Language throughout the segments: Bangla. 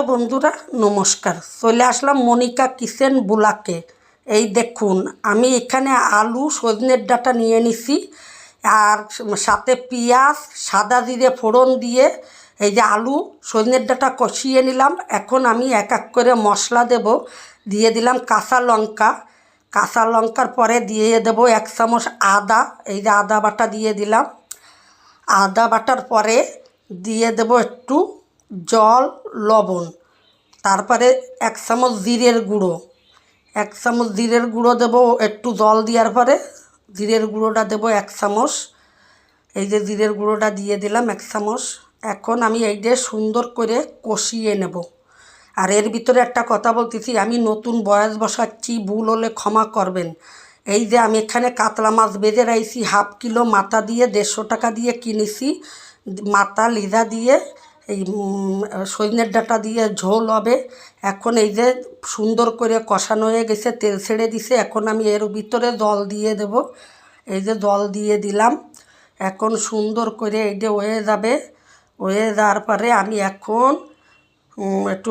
হ্যালো বন্ধুরা, নমস্কার। চলে আসলাম মনিকা কিচেন ব্লগে। এই দেখুন, আমি এখানে আলু সজনের ডাঁটা নিয়ে নিছি, আর সাথে পেঁয়াজ সাদা জিরে ফোড়ন দিয়ে এই যে আলু সজনের ডাঁটা কষিয়ে নিলাম। এখন আমি এক এক করে মশলা দেব। দিয়ে দিলাম কাঁচা লঙ্কার পরে দিয়ে দেব 1 চামচ আদা। এই যে আদা বাটা দিয়ে দিলাম। আদা বাটার পরে দিয়ে দেব একটু জল, লবণ। তারপরে 1 চামচ জিরের গুঁড়ো, 1 চামচ জিরের গুঁড়ো দেবো। একটু জল দেওয়ার পরে জিরের গুঁড়োটা দেবো 1 চামচ। এই যে জিরের গুঁড়োটা দিয়ে দিলাম 1 চামচ। এখন আমি এইটা সুন্দর করে কষিয়ে নেব। আর এর ভিতরে একটা কথা বলতেছি, আমি নতুন বয়স বসাচ্ছি, ভুল হলে ক্ষমা করবেন। এই যে আমি এখানে কাতলা মাছ বেজে রাখছি 1/2 কিলো, মাথা দিয়ে 150 টাকা দিয়ে কিনেছি। মাথা লিজা দিয়ে এই সজনের ডাঁটা দিয়ে ঝোল হবে। এখন এই যে সুন্দর করে কষানো হয়ে গেছে, তেল ছেড়ে দিছে। এখন আমি এর ভিতরে জল দিয়ে দেব। এই যে জল দিয়ে দিলাম। এখন সুন্দর করে এইটা হয়ে যাবে। হয়ে যাওয়ার পরে আমি এখন একটু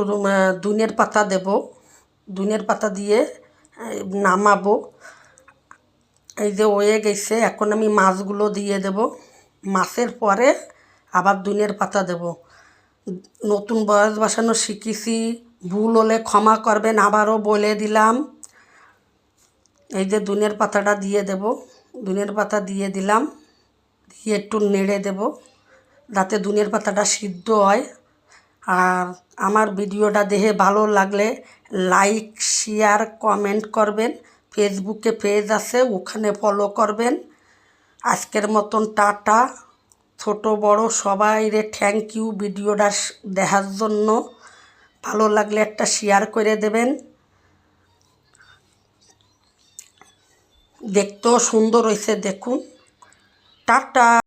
ধনিয়ার পাতা দেব। ধনিয়ার পাতা দিয়ে নামাবো। এই যে হয়ে গেছে, এখন আমি মাছগুলো দিয়ে দেব। মাছের পরে আবার ধনিয়ার পাতা দেব। নতুন বয়স বসানো শিখেছি, ভুল হলে ক্ষমা করবেন, আবারও বলে দিলাম। এই যে ধনিয়ার পাতাটা দিয়ে দেব। ধনিয়ার পাতা দিয়ে দিলাম, দিয়ে একটু নেড়ে দেব যাতে ধনিয়ার পাতাটা সিদ্ধ হয়। আর আমার ভিডিওটা দেখে ভালো লাগলে লাইক, শেয়ার, কমেন্ট করবেন। ফেসবুকে পেজ আছে, ওখানে ফলো করবেন। আজকের মতন টাটা। ছোট বড় সবাই রে থ্যাংক ইউ ভিডিওটা দেখার জন্য। ভালো লাগলে একটা শেয়ার করে দেবেন। দেখতেও সুন্দর হয়েছে, দেখুন। টাটা।